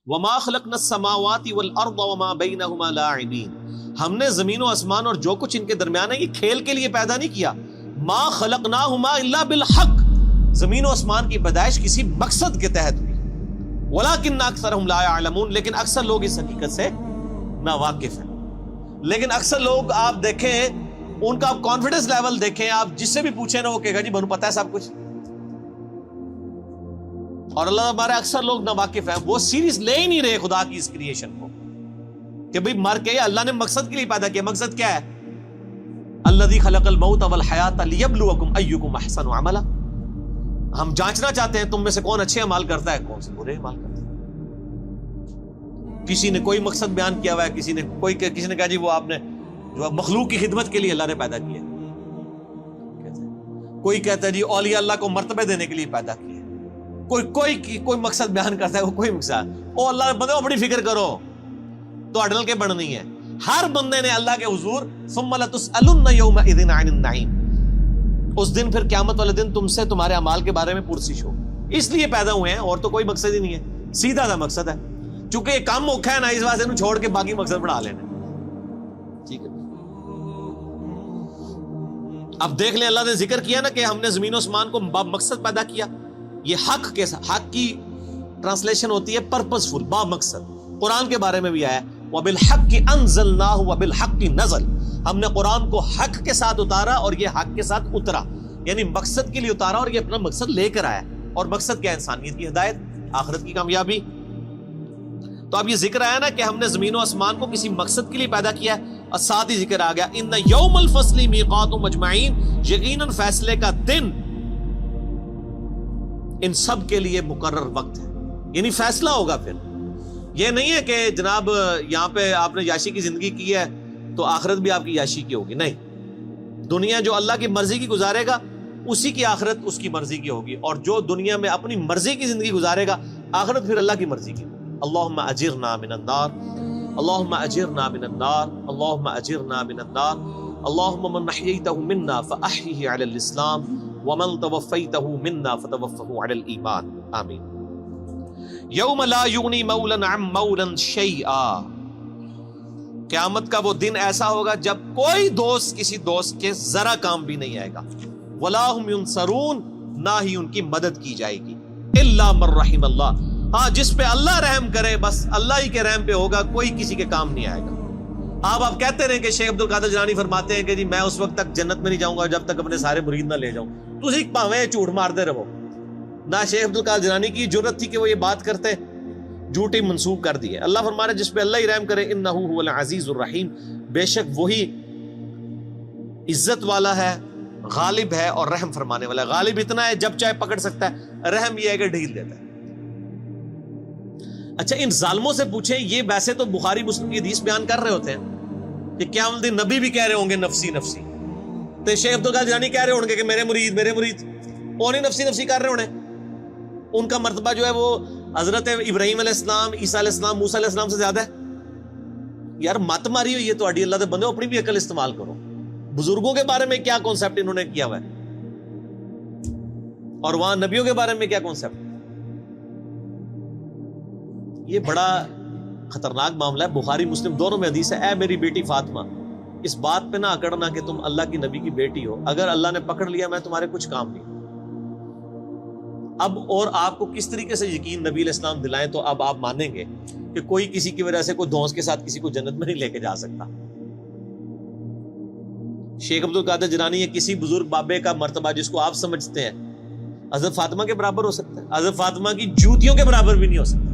وما خلقنا السماوات والارض وما بينهما لاعبین، ہم نے زمین و آسمان اور جو کچھ ان کے درمیان ہے یہ کھیل کے لیے پیدا نہیں کیا. ما خلقناہما الا بالحق، زمین و آسمان کی پیدائش کسی مقصد کے تحت ہوئی. ولکن اکثرهم لا يعلمون، لیکن اکثر لوگ اس حقیقت سے ناواقف ہیں. لیکن اکثر لوگ آپ دیکھیں ان کا آپ کانفیڈنس لیول دیکھیں، آپ جس سے بھی پوچھیں نا وہ کہے گا جی بنو پتہ ہے سب کچھ. اور اللہ ہمارے اکثر لوگ ناواقف ہیں، وہ سیریس لے ہی نہیں رہے خدا کی اس کریشن کو کہ بھئی مر کے اللہ نے مقصد کے لیے پیدا کیا. مقصد کیا ہے؟ الذی خلق الموت والحیات لیبلوکم ایکم احسن عملا، ہم جانچنا چاہتے ہیں تم میں سے کون اچھے اعمال کرتا ہے کون سے برے اعمال کرتا ہے. کسی نے کوئی مقصد بیان کیا ہوا ہے، کسی نے کہا جی وہ آپ نے جو مخلوق کی خدمت کے لیے اللہ نے پیدا کیا. کوئی کہتا ہے جی اولیاء اللہ کو مرتبے دینے کے لیے پیدا کیا. کوئی مقصد بیان کرتا ہے، وہ کوئی مقصد او اللہ بندے بڑی فکر کرو تو اڈل کے بڑھنی ہے. ہر بندے نے اللہ کے حضور ثم لتسألن یومئذ عن النعیم، اس دن پھر قیامت والے دن تم سے تمہارے اعمال کے بارے میں پرسش ہو. اس لیے پیدا ہوئے ہیں اور تو کوئی مقصد ہی نہیں ہے، سیدھا سا مقصد ہے. چونکہ یہ کم اوکھا ہے نا، اس واسطے انہوں چھوڑ کے باقی مقصد بڑھا لینا. ٹھیک ہے، اب دیکھ لیں اللہ نے ذکر کیا نا کہ ہم نے زمین و آسمان کو با مقصد پیدا کیا. یہ حق کے ساتھ، حق کی ٹرانسلیشن ہوتی ہے پرپسفل، با مقصد. قرآن کے بارے میں بھی آیا وَبِالْحَقِّ أَنزَلْنَاهُ وَبِالْحَقِّ نَزَلَ، ہم نے قرآن کو حق کے ساتھ اتارا اور یہ حق کے ساتھ اترا، یعنی مقصد کے لیے اتارا اور یہ اپنا مقصد لے کر آیا. اور مقصد کیا؟ انسانیت کی ہدایت، آخرت کی کامیابی. تو اب یہ ذکر آیا نا کہ ہم نے زمین و آسمان کو کسی مقصد کے لیے پیدا کیا ہے، اور ساتھ ہی ذکر آ گیا ان یوم الفصل میقاتهم اجمعین، یقیناً فیصلے کا دن ان سب کے لیے مقرر وقت ہے، یعنی فیصلہ ہوگا. پھر یہ نہیں ہے کہ جناب یہاں پہ آپ نے یاشی کی زندگی کی ہے تو آخرت بھی آپ کی یاشی کی ہوگی. نہیں، دنیا جو اللہ کی مرضی کی گزارے گا اسی کی آخرت اس کی مرضی کی ہوگی، اور جو دنیا میں اپنی مرضی کی زندگی گزارے گا آخرت پھر اللہ کی مرضی کی. اللہم اجرنا من النار، اللہم اجرنا من النار، اللہم اجرنا من النار. اللہم من احییتہ منا فاحیہ علی الاسلام ومن توفیتہ منا فتوفہ علی الایمان. آمین. یوم لا یغنی مولا عن مولا شیئا، قیامت کا وہ دن ایسا ہوگا جب کوئی دوست کسی دوست کے ذرا کام بھی نہیں آئے گا. ولا هم ینصرون، نہ ہی ان کی مدد کی جائے گی. الا من رحم اللہ، ہاں جس پہ اللہ رحم کرے بس اللہ ہی کے رحم پہ ہوگا، کوئی کسی کے کام نہیں آئے گا. آپ کہتے رہے کہ شیخ عبد القادر جیلانی فرماتے ہیں کہ جی میں اس وقت تک جنت میں نہیں جاؤں گا جب تک اپنے سارے مرید نہ لے جاؤں. تسی پاویں جھوٹ مارتے رہو. نہ شیخ عبد القادر جیلانی کی جرت تھی کہ وہ یہ بات کرتے، جھوٹی منسوب کر دی ہے. اللہ فرما رہا ہے جس پہ اللہ ہی رحم کرے انہ هو العزیز الرحیم، بے شک وہی عزت والا ہے، غالب ہے اور رحم فرمانے والا ہے. غالب اتنا ہے جب چاہے پکڑ سکتا ہے، رحم یہ ہے کہ ڈھیل دیتا ہے. اچھا ان ظالموں سے پوچھیں، یہ ویسے تو بخاری مسلم کی حدیث بیان کر رہے ہوتے ہیں کہ قیامت دن نبی بھی کہہ رہے ہوں گے نفسی نفسی، تو شیخ عبد القادر جیلانی کہہ رہے ہوں گے کہ میرے مرید وہ نہیں نفسی نفسی کر رہے ہونے. ان کا مرتبہ جو ہے وہ حضرت ابراہیم علیہ السلام، عیسیٰ علیہ السلام، موسیٰ علیہ السلام سے زیادہ ہے. یار مت ماری ہوئی ہے تو اڈی اللہ دے بندے، اپنی بھی عقل استعمال کرو. بزرگوں کے بارے میں کیا کانسیپٹ انہوں نے کیا ہوا ہے اور وہاں نبیوں کے بارے میں کیا کانسیپٹ. یہ بڑا خطرناک معاملہ ہے. بخاری مسلم دونوں میں حدیث ہے اے میری بیٹی فاطمہ، اس بات پہ نہ اکڑنا کہ تم اللہ کی نبی کی بیٹی ہو، اگر اللہ نے پکڑ لیا میں تمہارے کچھ کام نہیں. اب اور آپ کو کس طریقے سے یقین نبی علیہ السلام دلائیں تو اب آپ مانیں گے کہ کوئی کسی کی وجہ سے کوئی دھونس کے ساتھ کسی کو جنت میں نہیں لے کے جا سکتا. شیخ عبد القادر جیلانی یا کسی بزرگ بابے کا مرتبہ جس کو آپ سمجھتے ہیں حضرت فاطمہ کے برابر ہو سکتا ہے، حضرت فاطمہ کی جوتیوں کے برابر بھی نہیں ہو سکتا.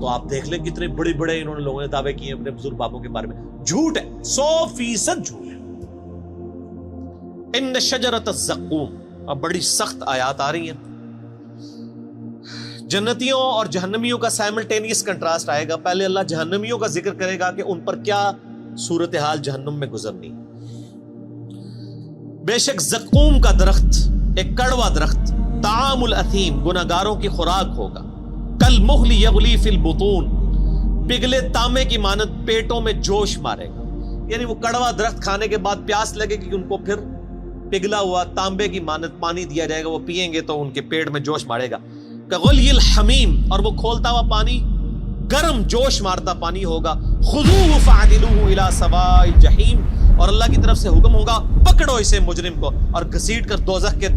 تو آپ دیکھ لیں کتنے بڑے بڑے انہوں نے لوگوں نے دعوے کیے اپنے بزرگ بابوں کے بارے میں. جھوٹ ہے، 100% جھوٹ ہے. ان شجرۃ الزقوم، اب بڑی سخت آیات آ رہی ہیں. جنتیوں اور جہنمیوں کا سائملٹینیس کنٹراسٹ آئے گا. پہلے اللہ جہنمیوں کا ذکر کرے گا کہ ان پر کیا صورتحال جہنم میں گزرنی. بے شک زقوم کا درخت ایک کڑوا درخت، طعام الاثیم گناہگاروں کی خوراک ہوگا. کالمہل یغلی فی البطون، پگھلے تانبے کی مانند پیٹوں میں جوش مارے گا. یعنی وہ کڑوا درخت کھانے کے بعد پیاس لگے گی ان کو، پھر پگھلا ہوا تانبے کی مانت پانی دیا جائے گا, وہ پئیں گے تو ان کے پیٹ میں جوش مارے گا. کغلی الحمیم, اور وہ کھولتا ہوا پانی گرم جوش مارتا پانی ہوگا. خذوہ فاعدلوہ الی سواء الجحیم, اور اللہ کی طرف سے حکم ہوگا پکڑو اسے مجرم کو اور گھسیٹ کر دوزخ کے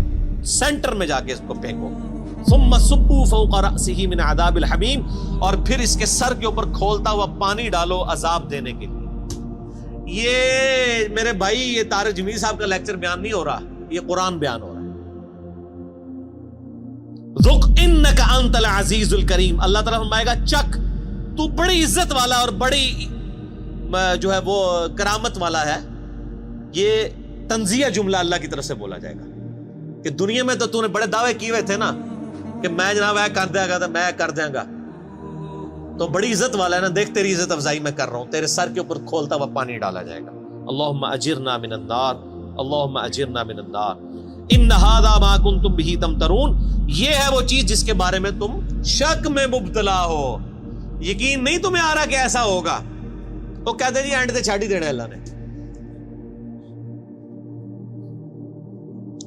سینٹر میں جا کے اس کو پھینکو. ثم صبوا فوق رأسہ من عذاب الحمیم, اور پھر اس کے سر کے اوپر کھولتا ہوا پانی ڈالو عذاب دینے کے لیے. یہ میرے بھائی یہ طارق جمیل صاحب کا لیکچر بیان نہیں ہو رہا, یہ قرآن بیان ہو رہا ہے. ذق انک انت العزیز الکریم, اللہ تعالیٰ فرمائے گا چک, تو بڑی عزت والا اور بڑی جو ہے وہ کرامت والا ہے. یہ تنزیہ جملہ اللہ کی طرف سے بولا جائے گا کہ دنیا میں تو نے بڑے دعوے کیے ہوئے تھے نا کہ میں جناب کر دیا گا, میں کر دیا گا, تو بڑی عزت والا ہے نا, دیکھ تیری عزت افزائی میں کر رہا ہوں, تیرے سر کے اوپر کھولتا ہوا پانی ڈالا جائے گا. اللہم اجرنا من النار, اللہم اجرنا من النار. ان ھذا ما کنتم بہ تمترون, یہ ہے وہ چیز جس کے بارے میں تم شک میں مبتلا ہو, یقین نہیں تمہیں آ رہا کہ ایسا ہوگا. تو کہتے جی اینڈ تے چھاڑ ہی دینا اللہ نے,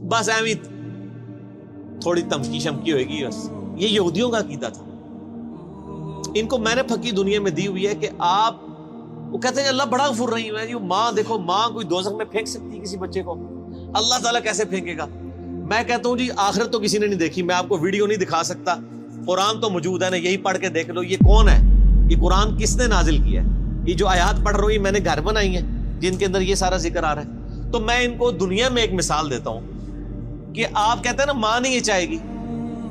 بس ایویں تھوڑی تمکی شمکی ہوئے گی بس. یہ یہودیوں کا عقیدہ تھا, ان کو میں نے پھکی دنیا میں دی ہوئی ہے کہ آپ, وہ کہتے ہیں اللہ بڑا غفور رحیم ہے. ماں دیکھو, ماں کوئی دوزخ میں پھینک سکتی کسی بچے کو, اللہ تعالیٰ کیسے پھینکے گا؟ میں کہتا ہوں جی آخرت تو کسی نے نہیں دیکھی, میں آپ کو ویڈیو نہیں دکھا سکتا, قرآن تو موجود ہے نا, یہی پڑھ کے دیکھ لو. یہ کون ہے, یہ قرآن کس نے نازل کیا ہے؟ یہ جو آیات پڑھ رہی میں نے گھر بنائی ہیں جن کے اندر یہ سارا ذکر آ رہا ہے. تو میں ان کو دنیا میں ایک مثال دیتا ہوں کہ آپ کہتے ہیں نا ماں نہیں یہ چاہے گی,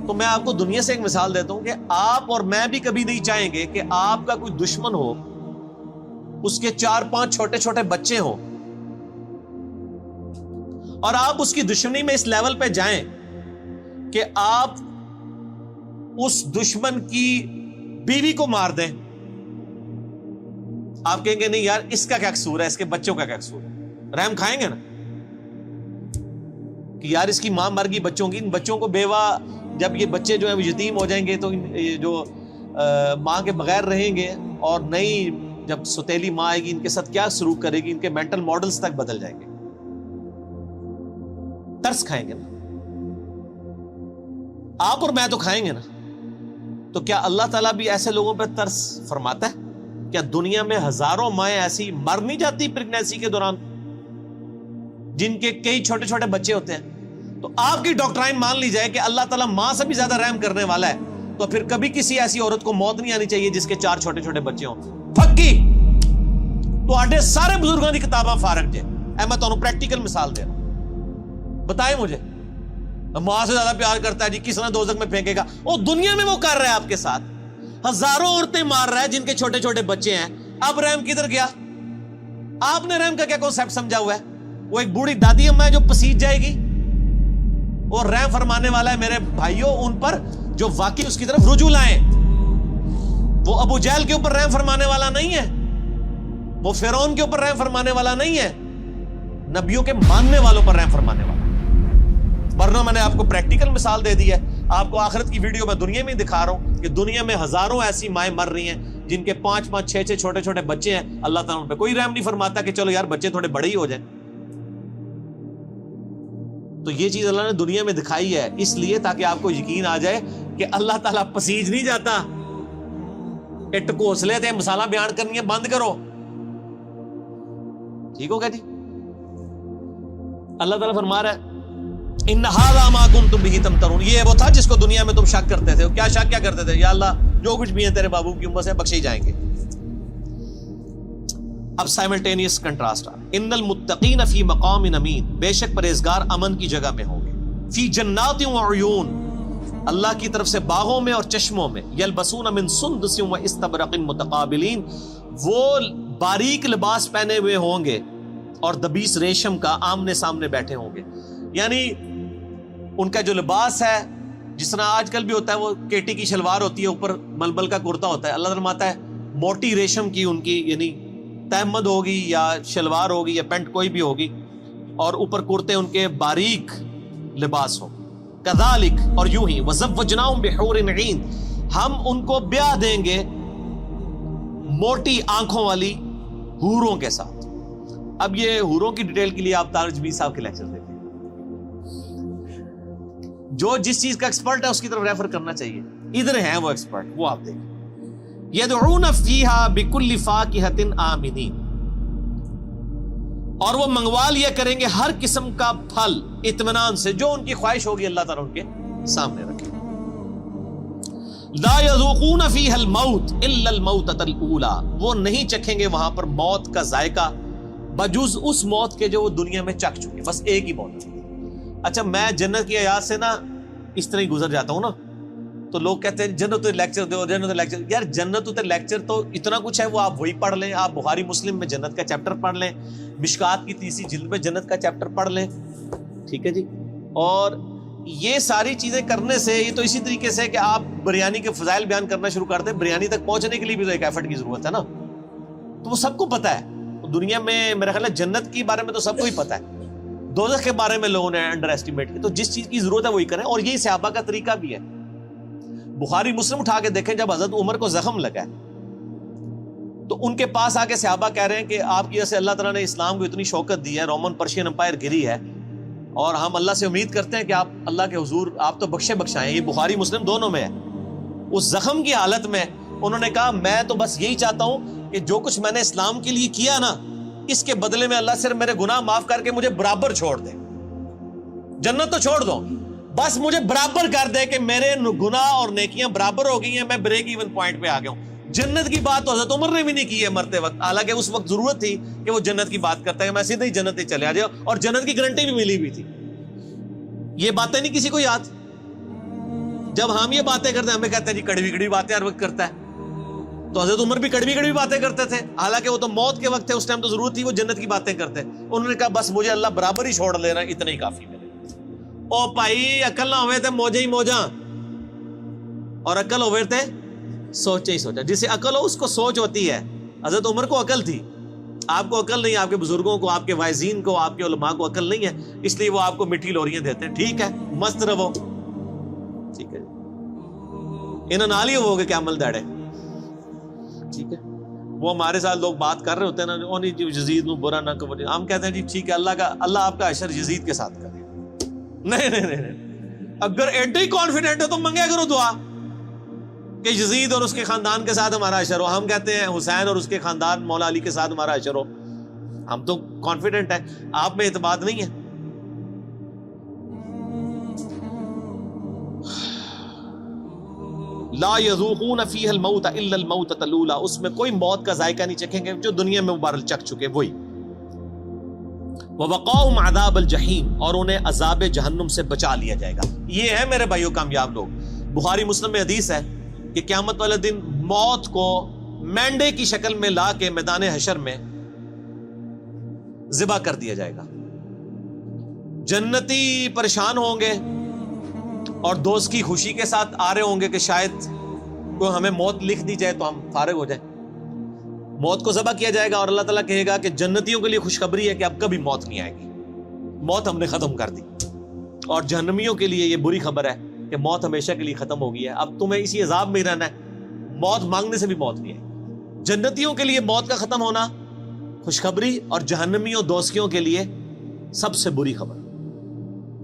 تو میں آپ کو دنیا سے ایک مثال دیتا ہوں کہ آپ اور میں بھی کبھی نہیں چاہیں گے کہ آپ کا کوئی دشمن ہو, اس کے 4-5 چھوٹے چھوٹے بچے ہوں, اور آپ اس کی دشمنی میں اس لیول پہ جائیں کہ آپ اس دشمن کی بیوی کو مار دیں. آپ کہیں گے نہیں یار اس کا کیا قصور ہے, اس کے بچوں کا کیا قصور ہے, رحم کھائیں گے نا کہ یار اس کی ماں مر گئی بچوں کی, ان بچوں کو بیوہ, جب یہ بچے جو ہیں وہ یتیم ہو جائیں گے تو جو ماں کے بغیر رہیں گے, اور نئی جب ستیلی ماں آئے گی ان کے ساتھ کیا سلوک کرے گی, ان کے مینٹل ماڈلز تک بدل جائیں گے. ترس کھائیں گے نا آپ اور میں, تو کھائیں گے نا. تو کیا اللہ تعالیٰ بھی ایسے لوگوں پہ ترس فرماتا ہے؟ کیا دنیا میں ہزاروں مائیں ایسی مر نہیں جاتی پریگنینسی کے دوران جن کے کئی چھوٹے چھوٹے بچے ہوتے ہیں؟ تو آپ کی ڈاکٹرائن مان لی جائے کہ اللہ تعالیٰ ماں سے بھی زیادہ رحم کرنے والا ہے, تو پھر کبھی کسی ایسی عورت کو موت نہیں آنی چاہیے جس کے 4 چھوٹے چھوٹے بچے ہوں. پھکی تو آڈے سارے بزرگوں کی کتاباں فارغ جے, میں تو پریکٹیکل مثال دے رہا ہوں. بتائیں مجھے ماں سے زیادہ پیار کرتا ہے جی, کس نے دوزخ میں پھینکے گا؟ وہ دنیا میں وہ کر رہا ہے آپ کے ساتھ, ہزاروں عورتیں مار رہا ہے جن کے چھوٹے چھوٹے بچے ہیں. اب رحم کدھر گیا؟ آپ نے رحم کا کیا کانسیپٹ سمجھا ہوا ہے؟ وہ ایک بوڑھی دادی اماں ہے جو پسیج جائے گی, اور رحم فرمانے والا ہے میرے بھائیوں ان پر جو واقعی اس کی طرف رجوع لائیں. وہ ابو جہل کے اوپر رحم فرمانے والا نہیں ہے, وہ فرعون کے اوپر رحم فرمانے والا نہیں ہے, نبیوں کے ماننے والوں پر رحم فرمانے والا. ورنہ میں نے آپ کو پریکٹیکل مثال دے دی ہے, آپ کو آخرت کی ویڈیو میں دنیا میں دکھا رہا ہوں کہ دنیا میں ہزاروں ایسی مائیں مر رہی ہیں جن کے 5-5 6-6 چھوٹے چھوٹے بچے ہیں. اللہ تعالیٰ ان پہ کوئی رحم نہیں فرماتا کہ چلو یار بچے تھوڑے بڑے ہی ہو جائیں. تو یہ چیز اللہ نے دنیا میں دکھائی ہے اس لیے تاکہ آپ کو یقین آ جائے کہ اللہ تعالیٰ پسیج نہیں جاتا. ٹکوسلے تھے مثالہ بیان کرنی ہے بند کرو, ٹھیک ہوگا جی. اللہ تعالیٰ فرما رہا ہے ان ھذا ما کنتم بہ تمترون, یہ وہ تھا جس کو دنیا میں تم شک کرتے تھے. کیا شک کیا کرتے تھے؟ یا اللہ جو کچھ بھی ہے تیرے بابو کی امت سے بخشے جائیں گے. اب سائملٹینیس کنٹراسٹ ان المتقین فی مقام امین, بے شک پرہیزگار امن کی جگہ میں ہوں گے. فی جنات و عیون, اللہ کی طرف سے باغوں میں اور چشموں میں. یلبسون من سندس و استبرق متقابلین, وہ باریک لباس پہنے ہوئے ہوں گے اور دبیس ریشم کا آمنے سامنے بیٹھے ہوں گے. یعنی ان کا جو لباس ہے جس طرح آج کل بھی ہوتا ہے, وہ کیٹی کی شلوار ہوتی ہے, اوپر ململ کا کرتا ہوتا ہے. اللہ فرماتا ہے موٹی ریشم کی ان کی یعنی تہمد ہوگی یا شلوار ہوگی یا پینٹ کوئی بھی ہوگی, اور اوپر کرتے ان کے باریک لباس ہو. کذالک, اور یوں ہی وزوجناہم بحور عین, ہم ان کو بیاہ دیں گے موٹی آنکھوں والی حوروں کے ساتھ. اب یہ حوروں کی ڈیٹیل کے لیے آپ طارق جمیل صاحب کے لیکچر دیکھیں. جو جس چیز کا ایکسپرٹ ہے اس کی طرف ریفر کرنا چاہیے. ادھر ہیں وہ ایکسپرٹ, وہ آپ دیکھیں. یدعون فیہا بکل فاکہۃ آمنین, اور وہ منگوا لیا کریں گے ہر قسم کا پھل اطمینان سے, جو ان کی خواہش ہوگی اللہ تعالیٰ ان کے سامنے رکھے. لا یذوقون فیہا الموت الا الموتۃ الاولی, وہ نہیں چکھیں گے وہاں پر موت کا ذائقہ بجز اس موت کے جو وہ دنیا میں چکھ چکے, بس ایک ہی موت. اچھا میں جنت کی آیات سے نا اس طرح ہی گزر جاتا ہوں نا, تو لوگ کہتے ہیں جنت لیکچر دو, جنت لیکچر. یار جنت لیکچر تو اتنا کچھ ہے, وہ آپ وہی پڑھ لیں. آپ بخاری مسلم میں جنت کا چیپٹر پڑھ لیں, مشکات کی 30 جلد میں جنت کا چیپٹر پڑھ لیں, ٹھیک ہے جی. اور یہ ساری چیزیں کرنے سے یہ تو اسی طریقے سے کہ آپ بریانی کے فضائل بیان کرنا شروع کر دیں, بریانی تک پہنچنے کے لیے بھی تو ایک ایفرٹ کی ضرورت ہے نا. تو وہ سب کو پتا ہے دنیا میں, میرا خیال ہے جنت کے بارے میں تو سب کو ہی پتا ہے, دوزخ کے بارے میں لوگوں نے انڈر ایسٹیمیٹ کی. تو جس چیز کی ضرورت ہے وہی کریں, اور یہی صحابہ کا طریقہ بھی ہے. بخاری مسلم اٹھا کے دیکھیں, جب حضرت عمر کو زخم لگا ہے تو ان کے پاس آ کے صحابہ کہہ رہے ہیں کہ آپ کی وجہ سے اللہ تعالیٰ نے اسلام کو اتنی شوکت دی ہے, رومن پرشین امپائر گری ہے, اور ہم اللہ سے امید کرتے ہیں کہ آپ اللہ کے حضور آپ تو بخشے بخشائیں. یہ بخاری مسلم دونوں میں ہے. اس زخم کی حالت میں انہوں نے کہا میں تو بس یہی چاہتا ہوں کہ جو کچھ میں نے اسلام کے لیے کیا نا, اس کے بدلے میں اللہ صرف میرے گناہ معاف کر کے مجھے برابر چھوڑ دے. جنت تو چھوڑ دو, بس مجھے برابر کر دے کہ میرے گناہ اور نیکیاں برابر ہو گئی ہیں, میں بریک ایون پوائنٹ پہ آ گیا ہوں. جنت کی بات تو حضرت عمر نے بھی نہیں کی ہے مرتے وقت, حالانکہ اس وقت ضرورت تھی کہ وہ جنت کی بات کرتا ہے کہ میں سیدھے ہی جنت ہی چلے آ جاؤ, اور جنت کی گارنٹی بھی ملی ہوئی تھی. یہ باتیں نہیں کسی کو یاد. جب ہم یہ باتیں کرتے ہیں ہمیں کہتے ہیں جی کڑوی کڑوی باتیں ہر وقت کرتا ہے. تو حضرت عمر بھی کڑوی کڑوی باتیں کرتے تھے, حالانکہ وہ تو موت کے وقت تھے, اس ٹائم تو ضرورت تھی وہ جنت کی باتیں کرتے. انہوں نے کہا بس مجھے اللہ برابر ہی چھوڑ لینا, اتنا ہی کافی میرے. او بھائی عقل نہ ہوئے تھے موجے ہی موجاں, اور عقل ہوئے تھے سوچے ہی سوچا. جسے عقل ہو اس کو سوچ ہوتی ہے. حضرت عمر کو عقل تھی, آپ کو عقل نہیں, آپ کے بزرگوں کو, آپ کے واعظین کو, آپ کے علماء کو عقل نہیں ہے, اس لیے وہ آپ کو میٹھی لوریاں دیتے ہیں. ٹھیک ہے مست رہو, ٹھیک ہے انہوں نال ہی ہو گے کیا عمل داڑے, ٹھیک ہے. وہ ہمارے ساتھ لوگ بات کر رہے ہوتے ہیں نا, او نہیں یزید نو برا نہ کرو, ہم کہتے ہیں جی ٹھیک ہے اللہ آپ کا حشر یزید کے ساتھ کرے. نہیں, اگر ایڈے ہی کانفیڈنٹ ہو تو منگیا کرو دعا کہ یزید اور اس کے خاندان کے ساتھ ہمارا حشر ہو. ہم کہتے ہیں حسین اور اس کے خاندان مولا علی کے ساتھ ہمارا حشر ہو. ہم تو کانفیڈنٹ ہیں, آپ میں اعتماد نہیں ہے. لا یذوقون فیہا الموت الا الموتۃ الاولی, اس میں کوئی موت کا ذائقہ نہیں چکھیں گے جو دنیا میں مبارک چکھ چکے وہی. وَوَقَاهُمْ عَذَابَ الْجَحِيمِ, اور انہیں عذاب جہنم سے بچا لیا جائے گا. یہ ہے میرے بھائیو کامیاب لوگ. بخاری مسلم میں حدیث ہے کہ قیامت والے دن موت کو مینڈے کی شکل میں لا کے میدان حشر میں ذبح کر دیا جائے گا. جنتی پریشان ہوں گے اور دوست کی خوشی کے ساتھ آ رہے ہوں گے کہ شاید کوئی ہمیں موت لکھ دی جائے تو ہم فارغ ہو جائیں. موت کو ذبح کیا جائے گا اور اللہ تعالیٰ کہے گا کہ جنتیوں کے لیے خوشخبری ہے کہ اب کبھی موت نہیں آئے گی, موت ہم نے ختم کر دی. اور جہنمیوں کے لیے یہ بری خبر ہے کہ موت ہمیشہ کے لیے ختم ہو گئی ہے, اب تمہیں اسی عذاب میں ہی رہنا ہے, موت مانگنے سے بھی موت نہیں آئے. جنتیوں کے لیے موت کا ختم ہونا خوشخبری, اور جہنمیوں دوستیوں کے لیے سب سے بری خبر.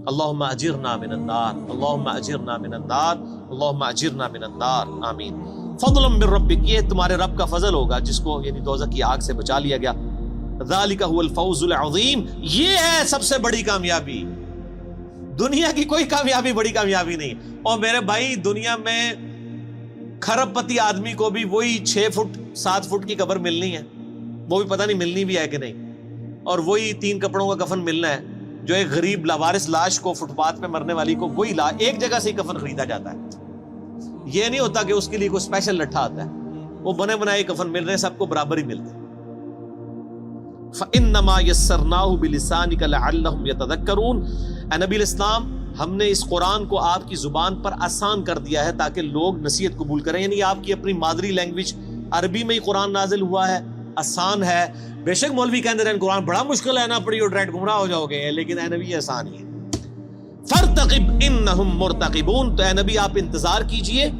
اللہم اجرنا من النار, اللہم اجرنا من النار, اللہم اجرنا من النار, آمین. فضلا من ربک, یہ تمہارے رب کا فضل ہوگا جس کو یعنی دوزخ کی آگ سے بچا لیا گیا. ذالک هو الفوز العظیم, یہ ہے سب سے بڑی کامیابی. دنیا کی کوئی کامیابی بڑی کامیابی نہیں. اور میرے بھائی دنیا میں کھرب پتی آدمی کو بھی وہی 6 فٹ 7 فٹ کی قبر ملنی ہے, وہ بھی پتہ نہیں ملنی بھی ہے کہ نہیں, اور وہی 3 کپڑوں کا کفن ملنا ہے. جو ایک غریب لاوارث لاش کو, فٹ پاتھ پہ مرنے والی کو, وہی ایک جگہ سے ہی کفن خریدا جاتا ہے. یہ نہیں ہوتا کہ اس کے لیے کوئی اسپیشل لٹھا آتا ہے, وہ بنے بنائے کفن مل رہے ہیں, سب کو برابر ہی ملتے ہیں. فَإِنَّمَا يَسَّرْنَاهُ بِلِسَانِكَ لَعَلَّهُمْ يَتَذَكَّرُونَ, اے نبی الاسلام ہم نے اس قرآن کو آپ کی زبان پر آسان کر دیا ہے تاکہ لوگ نصیحت قبول کریں. یعنی آپ کی اپنی مادری لینگویج عربی میں ہی قرآن نازل ہوا ہے, آسان ہے. بے شک مولوی کہتے ہیں قرآن بڑا مشکل ہے, نہ پڑھی اور ڈائریکٹ گمراہ ہو جاؤ گے, لیکن اے نبی یہ آسان ہی ہے. فَارْتَقِبْ إِنَّهُمْ مُرْتَقِبُونَ, تو اے نبی آپ انتظار کیجئے,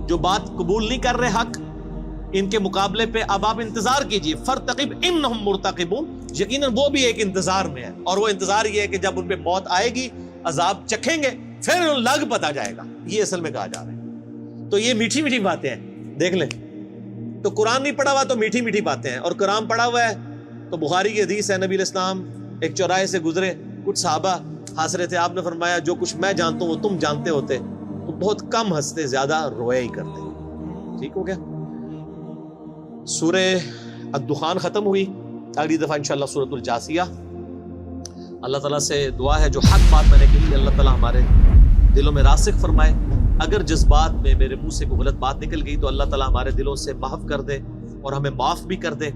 جو بات قبول نہیں کر رہے حق ان کے مقابلے پہ اب آپ انتظار کیجئے. فَارْتَقِبْ إِنَّهُمْ مُرْتَقِبُونَ, یقیناً وہ بھی ایک انتظار میں ہے, اور وہ انتظار یہ ہے کہ جب ان پہ موت آئے گی عذاب چکھیں گے پھر لگ پتا جائے گا، یہ اصل میں کہا جا رہا ہے۔ تو یہ میٹھی میٹھی باتیں ہیں، دیکھ لیں، تو قرآن نہیں پڑھا ہوا تو میٹھی میٹھی باتیں ہیں، اور قرآن پڑھا ہوا ہے تو بخاری کی حدیث ہے، نبی علیہ السلام ایک چوراہے سے گزرے، کچھ صحابہ ہنس رہے تھے، آپ نے فرمایا جو کچھ میں جانتا ہوں وہ تم جانتے ہوتے تو بہت کم ہنستے، زیادہ رویا ہی کرتے۔ ٹھیک ہو گیا؟ سورہ الدخان ختم ہوئی، اگلی دفعہ انشاءاللہ سورۃ الجاثیہ۔ اللہ تعالیٰ سے دعا ہے جو حق بات میں نے کہی اللہ تعالیٰ ہمارے دلوں میں راسخ فرمائے، اگر جذبات میں میرے منہ سے کوئی غلط بات نکل گئی تو اللہ تعالیٰ ہمارے دلوں سے محو کر دے اور ہمیں معاف بھی کر دے،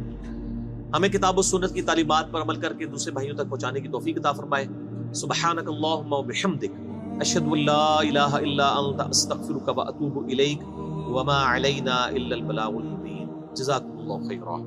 ہمیں کتاب و سنت کی تعلیمات پر عمل کر کے دوسرے بھائیوں تک پہنچانے کی توفیق عطا فرمائے۔ سبحانک اللہم و بحمدک، اشہد ان لا الہ الا انت، استغفرک و اتوب الیک، وما علینا الا البلاغ المبین۔ جزاکم اللہ خیرا۔